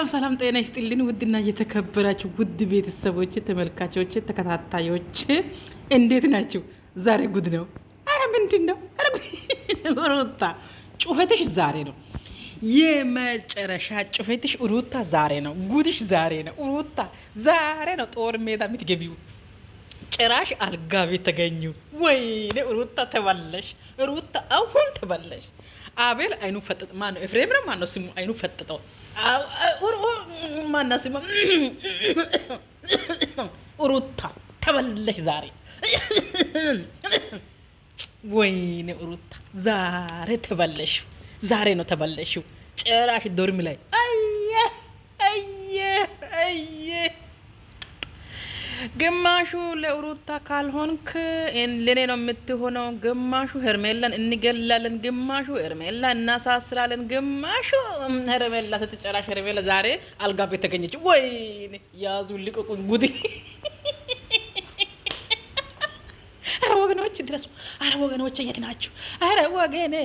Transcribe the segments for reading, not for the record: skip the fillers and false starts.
ሰላም ጤና ይስጥልን። ውድና እየተከበራችሁ ውድ ቤተሰቦች፣ ተመልካቾች፣ ተከታታዮች እንዴት ናችሁ? ዛሬ ጉድ ነው። አረ ምንድን ነው? ሩታ ጩኸትሽ ዛሬ ነው። የመጨረሻ ጩኸትሽ ሩታ ዛሬ ነው። ጉድሽ ዛሬ ነው። ሩታ ዛሬ ነው ጦር ሜዳ የምትገቢው። ጭራሽ አልጋ ቤት ተገኙ። ወይኔ ሩታ ተበለሽ። ሩታ አሁን ተበለሽ። አቤል አይኑ ፈጥጥ። ማነው ኤፍሬም ነው? ማነው ስሙ? አይኑ ፈጥጠው። ማና ስሙ? ሩታ ተበለሽ ዛሬ። ወይኔ ሩታ ዛሬ ተበለሽ። ዛሬ ነው ተበለሽው። ጭራሽ ዶርም ላይ ግማሹ ለሩታ ካልሆንክ ለኔ ነው የምትሆነው፣ ግማሹ ሄርሜላን እንገላለን፣ ግማሹ ሄርሜላ እናሳስራለን፣ ግማሹ ሄርሜላ ስትጨራሽ ሄርሜላ ዛሬ አልጋ ቤት ተገኘች። ወይኔ ያዙ ልቀቁኝ ጉዲ። አረ ወገኖች ድረሱ። አረ ወገኖች የት ናችሁ? አረ ወገኔ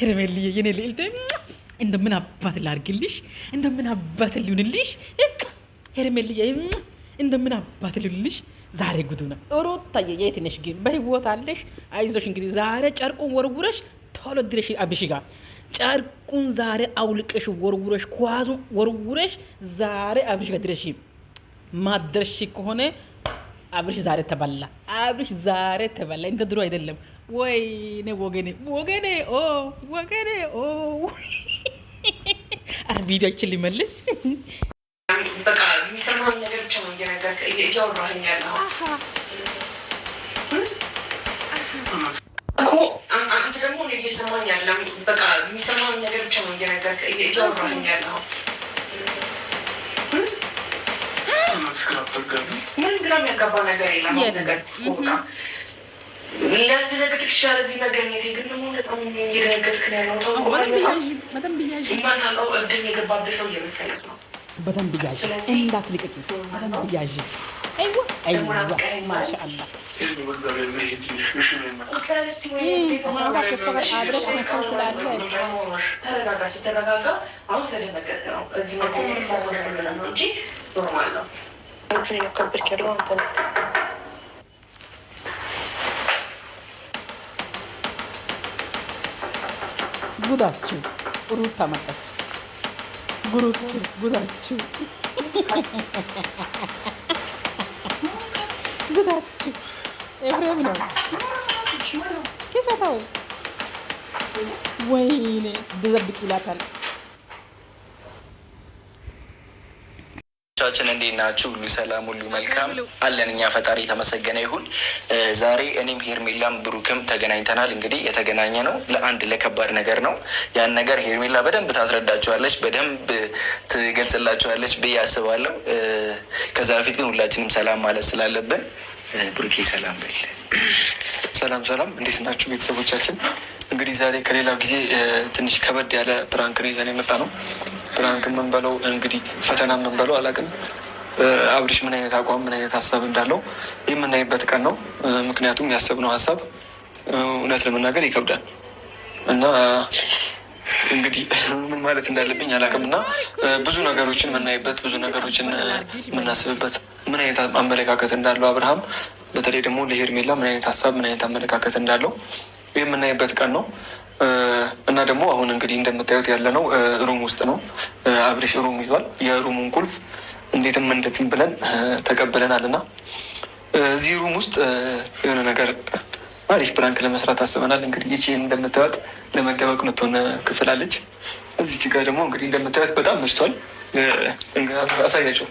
ሄርሜልዬ የኔ ልዕልት እንደምን አባት ላርግልሽ፣ እንደምን አባት ሊሆንልሽ። ሄርሜልዬ እንደምን አባት ሊሆንልሽ። ዛሬ ጉዱ ነው። ሩታዬ የት ነሽ ግን? በህይወት አለሽ? አይዞሽ እንግዲህ ዛሬ ጨርቁን ወርውረሽ ቶሎ ድረሽ አብሽ ጋር ጨርቁን ዛሬ አውልቀሽ ወርውረሽ ኳዙን ወርውረሽ ዛሬ አብሽ ጋር ድረሽ። ማድረሽ ከሆነ አብሽ ዛሬ ተበላ። አብሽ ዛሬ ተበላ። እንደ ድሮ አይደለም። ወይኔ ወገኔ ኦ ቪዲዮችን ሊመልስ በቃ የሚሰማኝ ነገር ብቻ ነው እያወራኸኝ ያለው እኮ። አንተ ደግሞ እየሰማኝ ያለ በቃ የሚሰማኝ ነገር ብቻ ነው እያወራኸኝ ያለው። ምንም ግራ የሚያጋባ ነገር የለም። ነገር በቃ ሊያስደነግጥክ ይችላል እዚህ መገኘቴ፣ ግን ደግሞ በጣም እየደነገጥክ ነው ያለው። ታውቀው የማታውቀው እብድን የገባበት ሰው እየመሰለህ ነው። በደንብ ያዥ እንዳትልቀቂ። በደንብ ያዥ። ማሻአላህ ተረጋጋ። ስትረጋጋ አሁን ስለደነገጥክ ነው እዚህ መገኘቴ ሳያስደነግጥ ነው እንጂ ኖርማል ነው። የከበድክ ያለው አንተ ነው። ጉዳችሁ ሩታ መጣች። ጉዳችሁ ኤፍሬም ነው። ክፈታው። ወይኔ ደዘብቅ ይላታል። ቻችን እንዴት ናችሁ? ሁሉ ሰላም፣ ሁሉ መልካም አለን። እኛ ፈጣሪ የተመሰገነ ይሁን። ዛሬ እኔም ሄርሜላም ብሩክም ተገናኝተናል። እንግዲህ የተገናኘ ነው ለአንድ ለከባድ ነገር ነው። ያን ነገር ሄርሜላ በደንብ ታስረዳቸዋለች፣ በደንብ ትገልጽላቸዋለች ብዬ አስባለሁ። ከዛ በፊት ግን ሁላችንም ሰላም ማለት ስላለብን ብሩኬ ሰላም በል። ሰላም፣ እንዴት ናችሁ ቤተሰቦቻችን? እንግዲህ ዛሬ ከሌላው ጊዜ ትንሽ ከበድ ያለ ፕራንክ ነው ይዘን የመጣ ነው። ፕራንክ የምንበለው እንግዲህ ፈተና የምንበለው አላውቅም። አብርሽ ምን አይነት አቋም ምን አይነት ሀሳብ እንዳለው የምናይበት ቀን ነው። ምክንያቱም ያሰብነው ሀሳብ እውነት ለመናገር ይከብዳል እና እንግዲህ ምን ማለት እንዳለብኝ አላውቅም እና ብዙ ነገሮችን የምናይበት ብዙ ነገሮችን የምናስብበት ምን አይነት አመለካከት እንዳለው አብርሃም በተለይ ደግሞ ለሄርሜላ ምን አይነት ሀሳብ ምን አይነት አመለካከት እንዳለው የምናይበት ቀን ነው እና ደግሞ አሁን እንግዲህ እንደምታዩት ያለ ነው ሩም ውስጥ ነው። አብርሽ ሩም ይዟል። የሩሙን ቁልፍ እንዴትም ብለን ተቀብለናል እና እዚህ ሩም ውስጥ የሆነ ነገር አሪፍ ፕራንክ ለመስራት አስበናል። እንግዲህ ይቺ እንደምታዩት ለመደበቅ ምትሆነ ክፍል አለች። እዚች ጋር ደግሞ እንግዲህ እንደምታዩት በጣም መሽቷል። አሳያቸው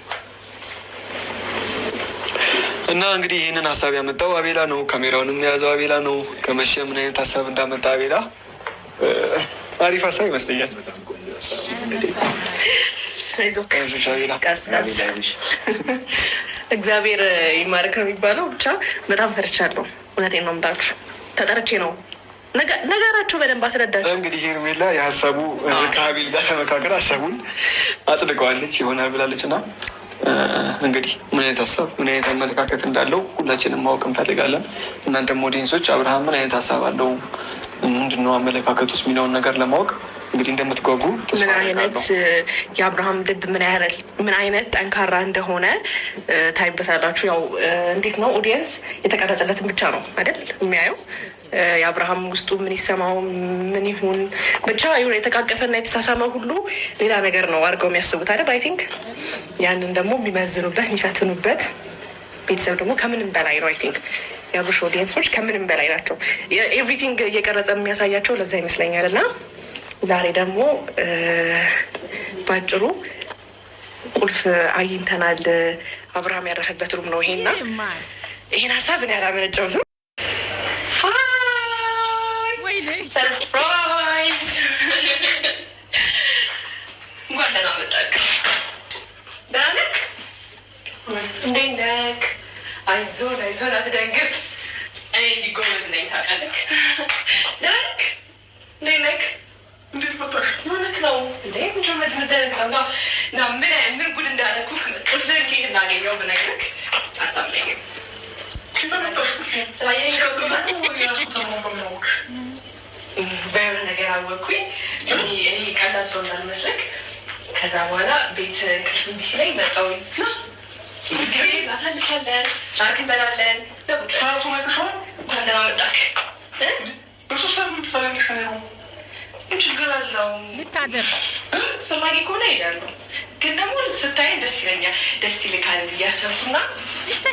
እና እንግዲህ ይህንን ሀሳብ ያመጣው አቤላ ነው። ካሜራውንም የያዘው አቤላ ነው። ከመሸ ምን አይነት ሀሳብ እንዳመጣ አቤላ አሪፍ ሀሳብ ይመስለኛል። እግዚአብሔር ይማርክ ነው የሚባለው። ብቻ በጣም ፈርቻለሁ። እውነቴን ነው የምላችሁ። ተጠርቼ ነው ነገራቸው በደንብ አስረዳቸው። እንግዲህ ሄርሜላ የሀሳቡ ከአቤል ጋር ተመካከል ሀሳቡን አጽድቀዋለች ይሆናል ብላለች እና እንግዲህ ምን አይነት ሀሳብ ምን አይነት አመለካከት እንዳለው ሁላችንም ማወቅ እንፈልጋለን። እናንተም ኦዲየንሶች አብርሃም ምን አይነት ሀሳብ አለው ምንድነው አመለካከት ውስጥ የሚለውን ነገር ለማወቅ እንግዲህ እንደምትጓጉ ምን አይነት የአብርሃም ልብ ምን አይነት ጠንካራ እንደሆነ ታይበታላችሁ። ያው እንዴት ነው ኦዲየንስ የተቀረጸለትን ብቻ ነው አይደል የሚያየው። የአብርሃም ውስጡ ምን ይሰማው ምን ይሁን ብቻ የሆነ የተቃቀፈና የተሳሳመ ሁሉ ሌላ ነገር ነው አድርገው የሚያስቡት አይደል። አይ ቲንክ ያንን ደግሞ የሚመዝኑበት የሚፈትኑበት ቤተሰብ ደግሞ ከምንም በላይ ነው። አይ ቲንክ የአብርሽ ኦዲየንሶች ከምንም በላይ ናቸው። ኤቭሪቲንግ እየቀረጸ የሚያሳያቸው ለዛ ይመስለኛል። እና ዛሬ ደግሞ ባጭሩ ቁልፍ አግኝተናል። አብርሃም ያረፈበት ሩም ነው ይሄና ይሄን ሀሳብ እኔ ያላመነጨሁትም። ሰርፕራይዝ! እንኳን ደህና መጣህ። ደህና ነህ? እንዴት ነህ? አይዞን አትደንግጥ። እኔ እንዲህ ጎበዝ ነኝ ታውቃለህ። ደህና ነህ? እንዴት ነህ? እንዴት መጣሽ? ሆነክ ነው እንዴ? ምንድነው እና ምን ጉድ እንዳደረኩህ ቁልፍህን ከየት እንዳገኘው ብነግርህ አታምነኝም። በሆነ ነገር አወቅኩኝ። እኔ ቀላል ሰው እንዳልመስለክ። ከዛ በኋላ ቤት እንቅልፍ እምቢ ሲለኝ መጣሁኝ። ጊዜ እናሳልፋለን፣ ሻርክ እንበላለን። እንኳን ደህና መጣህ። ምን ችግር አለው? ልታደር አስፈላጊ ከሆነ እሄዳለሁ፣ ግን ደግሞ ስታይን ደስ ይለኛል። ደስ ይልካል ብዬ አሰብኩና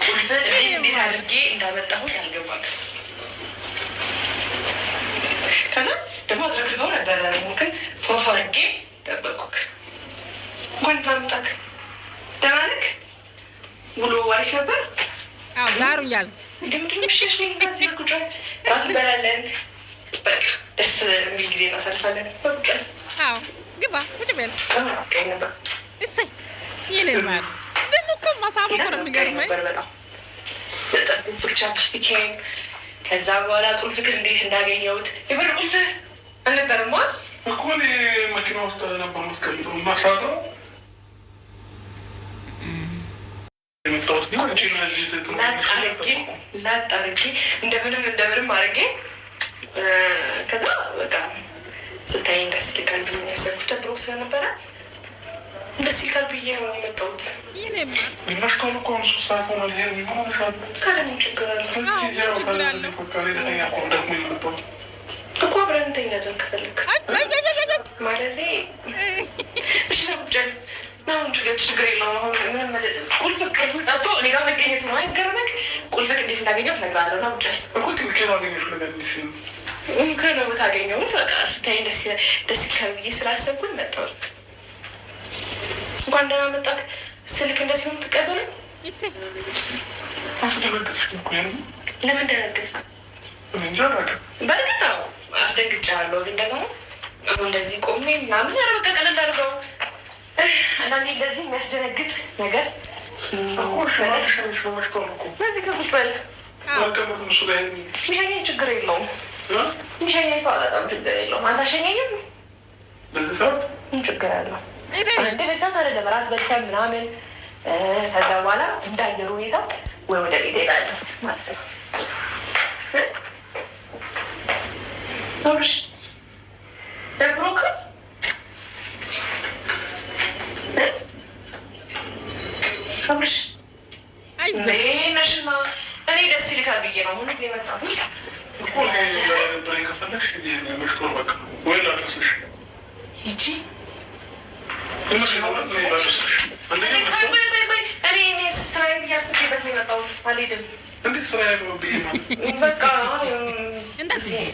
ቁልፍን እንዴት አድርጌ እንዳመጣሁት ያልገባል። ከዛ ደግሞ አዝረክርከው ነበረ ሞክን ፎፎ አድርጌ ጠበቅኩክ። እንኳን ደህና መጣህ። ደህና ነህ? ውሎ አሪፍ ነበር? ዳሩ ያዝ እንደምድምሽሽ ዚህ ቁጭ ራሱ እንበላለን። በቃ ደስ የሚል ጊዜ እናሳልፋለን። ግባ ቁጭ በል ነበር። እሰይ ይልማል ደግሞ እኮ ማሳብ እኮ ነው የሚገርመኝ። በጣም ብቻ ፕስቲኬን ከዛ በኋላ ቁልፍክር እንዴት እንዳገኘሁት የብር ቁልፍ አልነበረማ እኮ መኪና ውስጥ ነበር የምትቀምጠው እና ሳቀው ላጥ አድርጌ እንደምንም አድርጌ ከዛ በቃ ስታይኝ ደስ ይልካል ብዬ ያሰብኩት ደብሮ ስለነበረ ደስ ይልካል ብዬ ነው የመጣሁት። መሽቶን እኮ 3 ሰዓት ሆኗል። ይሄ የሚሆንሻል ካለምን ችግር አለ እኮ አብረን እንተኛለን ከፈለክ ማለቴ። እሺ ነቁጨል ናሁን ችግር የለውም። አሁን ምንም ቁልፍ ጠፍቶ እኔ ጋር መገኘቱ ነው አይስገርምክ። ቁልፍክ እንዴት እንዳገኘሁት እነግርሃለሁ። ናቁጨል እኮ ትምኬት አገኘሽ ነገርሽ ከነው ታገኘሁት። በቃ ስታይ ደስ ይላል ብዬ ስላሰብኩኝ መጣሁ። እንኳን ደህና መጣህ። ስልክ እንደዚህ ነው የምትቀበለኝ? ለምን ደነገጥክ? በእርግጥ አስደንግጬሃለሁ፣ ግን ደግሞ አሁን እንደዚህ ቆሜ ምናምን ኧረ በቃ ቀለል አድርገው። አንዳንዴ እንደዚህ የሚያስደነግጥ ነገር በዚህ ከቁጭ በል። የሚሸኘኝ ችግር የለውም። የሚሸኘኝ ሰው አላጣም፣ ችግር የለውም። አንተ አሸኘኝም ምን ችግር አለው? እንደ ቤተሰብ አይደለም እራት በልተን ምናምን ከዛ በኋላ እንዳየሩ ሁኔታ ወይ ወደ ቤት ሄዳለሁ ማለት ነው። አብርሽ ደብሮክ አብርሽ ነሽና እኔ ደስ ይልካል ብዬ ነው አሁን እዚህ የመጣሁት እኮ ከፈለግሽ ወይ ላድርስሽ ሂጂ። እኔ ስራዬን እያስቤበት ነው የመጣሁት። አልሄድም። እንዴት ስራ በቃ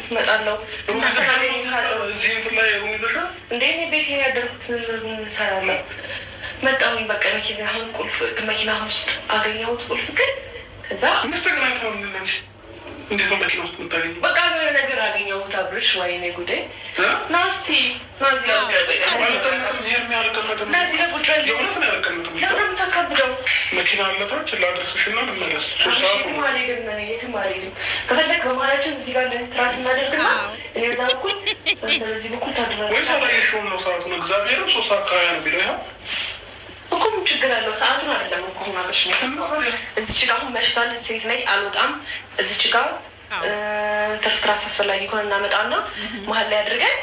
እመጣለሁ። እንደ እኔ ቤቴን ያደርኩት እሰራለሁ። መጣሁኝ በቃ መኪና ውስጥ አገኘሁት ቁልፍ ግን ከዛ እንዴት ነው መኪና ውስጥ የምታገኘው? በቃ የሆነ ነገር አገኘሁት። አብርሽ ወይኔ ጉዴ! ና እስኪ ና እዚህ ጋር ቁጭ በል። ለምን የምታካብደው? መኪና አለታች ላድርስሽ እና ልመለስ። የትም አልሄድም። ከፈለግ በመሀላችን እዚህ ጋር ትራስ እናደርግና እኔ በዛ በኩል በዚህ በኩል ታድራለህ። ወይ ሳላየሽውም ነው ሰዓቱን። እግዚአብሔርን 3 ሰዓት አካባቢ ነው የሚለው ይኸው እኮ ምን ችግር አለው? ሰዓቱን አይደለም እኮ ማበሽ ነው። እዚች ጋር አሁን መሽቷል። ሴት ላይ አልወጣም። እዚች ጋር ትርፍ ትራስ አስፈላጊ ከሆነ እናመጣና መሀል ላይ አድርገን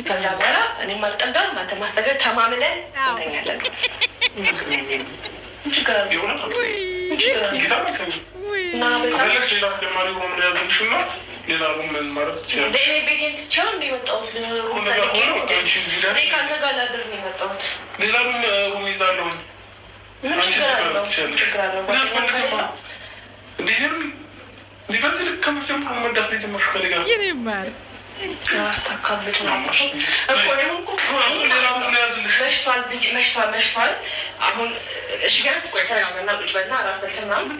ከዛ በኋላ እኔም አልጠጋም አንተ ማስጠጋ ተማምለን እንተኛለን። እና ሌላ ሩም ማለት ይችላል። ቤቴን ትቼው እንደ የመጣሁት ከአንተ ጋር ላድር ነው የመጣሁት። ሌላ ሩም ይዛለሁ። ምን ችግር አለው? ችግር አለው እንዲህ በዚህ ልክ ከመጀመሩ መዳት ላይ ጀመርሽ ከእኔ ጋር አስታካብት ነው መሽቷል። አሁን እሺ ቢያንስ ቆይ ተረጋጋና ቁጭ በልና እራት በልተህ ምናምን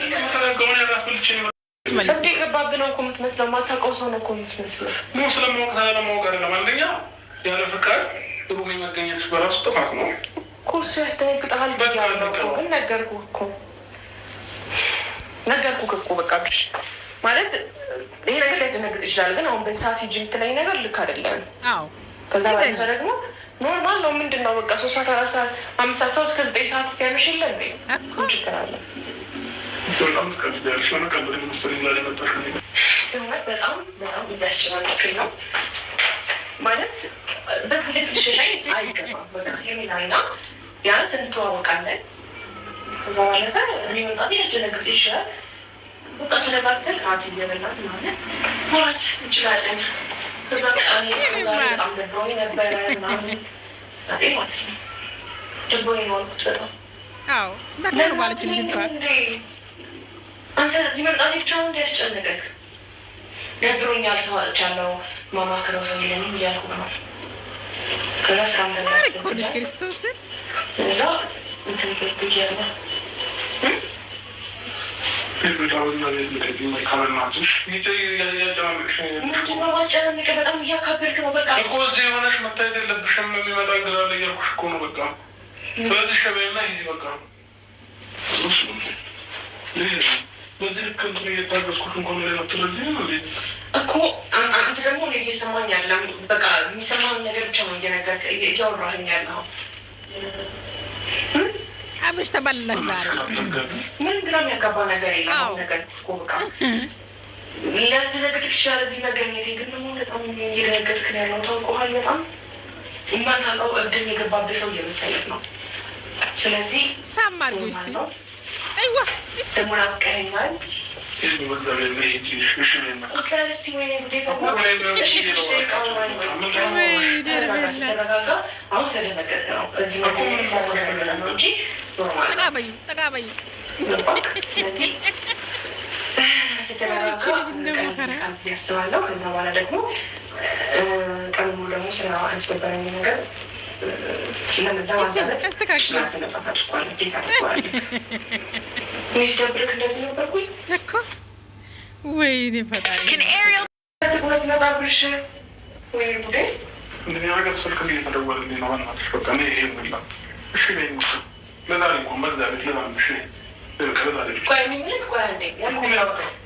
እንደ የገባብህ ነው እኮ የምትመስለው። የማታውቀው ሰው ነው እኮ የምትመስለው። ስለማወቅ ለማወቅ አይደለም። አንደኛ ያለ ፍቃድ ሩሜ መገኘት በራሱ ጥፋት ነው እኮ። እሱ ያስደነግጠሃል ብያለሁ እኮ ግን ነገርኩህ እኮ በቃ ማለት ይሄ ነገር ሊያስደነግጥ ይችላል። ግን አሁን በዚህ ሰዓት ሂጂ የምትለኝ ነገር ልክ አይደለም። ከዛ ባለፈ ደግሞ ኖርማል ነው። ምንድን ነው በቃ 3 ሰዓት 4 ሰዓት 5 ሰዓት ሰው እስከ 9 ሰዓት ሲያመሽ የለ እንዴ? ምን ችግር አለ? በጣም እያስጨናነቀኝ ነው ማለት በዚህ ልክ ልሸሻኝ አይገባም። በቃ ሄሜላና ቢያንስ እንተዋወቃለን። ከዛ ባለፈ እኔ መምጣት ሊያስደነግጥ ይችላል። በቃ ተረጋግተን ራት እየበላት ማለት ማውራት እንችላለን። ከዛ ዛሬ በጣም ደብሮኝ ነበረ ምናምን ዛሬ ማለት ነው ደብሮኝ ነው አልኩት በጣም አንተ እዚህ መምጣት ብቻ ነው እንዲያስጨንቀቅ ደብሮኛል። ሰው አጥቻለሁ ማማክረው ሰው የለኝም እያልኩ ነው። ከዛ ስራ ክርስቶስን እዛ እንትን ብያለ ምንድነው ማስጨናነቅ? በጣም እያካበድክ ነው። በቃ እኮ እዚህ የሆነሽ መታየት የለብሽም። የሚመጣ እንግዳ ላይ እያልኩሽ እኮ ነው። በቃ ስለዚህ ሸበይና ይዚ በቃ በዚህ ልክ እንትን እየታገዝኩት እንኳን ሌላ ትረጂ እኮ አንተ ደግሞ እየሰማኝ ያለም በቃ የሚሰማን ነገር ብቻ ነው እያወራህኝ ያለው። አብሽ ተባለክ ዛሬ ምን ግራ የሚያጋባ ነገር የለም። ነገር እኮ በቃ ሊያስደነግጥክ ይችላል እዚህ መገኘቴ። ግን ደግሞ በጣም እየደነገጥክ ነው ያለው። ታውቀዋል። በጣም የማታውቀው እብድን የገባብህ ሰው እየመሰለህ ነው። ስለዚህ ሳማር ጉስቲ አይዋ ስሙን አትቀኸኛል። አሁን ስለደነገጥክ ነው እዚህ መገኘቴ ሳያስደነግጥ ነው እንጂ ጠቃበዩ ስለዚህ ስተረጋጋ ያስባለሁ። ከዛ በኋላ ደግሞ ቀን ሙሉ ደግሞ ስራ አስገበረኝ ነገር ስለምዳማለት እንደዚህ ነበርኩኝ እኮ ወይኔ ፈጣሪ ነጣብሽ ወይ ጉዴ ነገር ስልክ እየተደወለልኝ ነው። በእናትሽ በቃ ይሄ ላ እሺ ለዛሬ እንኳን በእግዚአብሔር ለማምሽ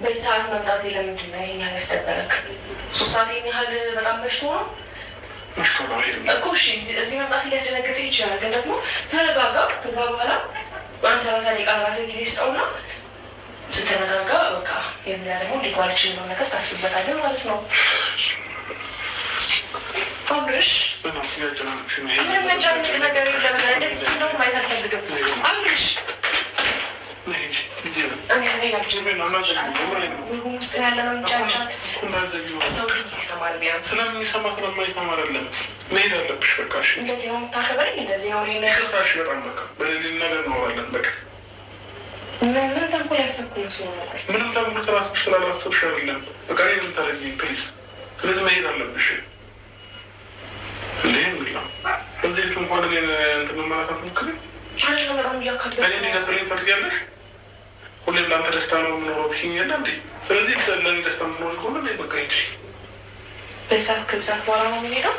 በዚህ ሰዓት መምጣት ለምንድን ነው ይሄን ያህል ያስደበረክ? 3 ሰዓት ያህል በጣም መሽቶ ነው እኮ። እሺ እዚህ መምጣት ሊያስደነግጥ ይችላል። ግን ደግሞ ተረጋጋ። ከዛ በኋላ 30 ደቂቃ ራስህ ጊዜ ስጠውና ስትረጋጋ በቃ የሚያ ደግሞ እንዴት ባለች የሚለው ነገር ታስብበታለህ ማለት ነው። አብርሽ ምንም መጫንቅ ነገር የለም። እንደዚህ ነው ማየት አልፈልግም። አብርሽ ውስጥ ያለ ነው እንጫጫ ሰው ይሰማል። ቢያንስ ስለሚሰማ ስለማይሰማ አይደለም መሄድ አለብሽ። በቃ እንደዚህ ነው የምታከበረኝ። እንደዚህ ነው ታሽ በጣም በቃ በሌሊት ነገር እንኖራለን። በቃ ምን ተንኮል ያሰብኩ መስሎ ነበር። ምንም ተንኮል ስላላሰብሽ አይደለም። በቃ እኔ የምታደርጊኝ ፕሊዝ። ስለዚህ መሄድ አለብሽ። እንዴ እንግላ በዚህ ልክ እንኳን እኔን እንትን መመላት አትሞክሪ። በጣም እያካበድክ እኔ ሊገብረኝ ትፈልጊያለሽ? ሁሌም ለአንተ ደስታ ነው የምኖረው ትይኛለህ እንዴ? ስለዚህ ለእኔ ደስታ የምትኖሪ ከሆነ በቃ ይችል በዛ ከዛ በኋላ ነው የምንሄደው።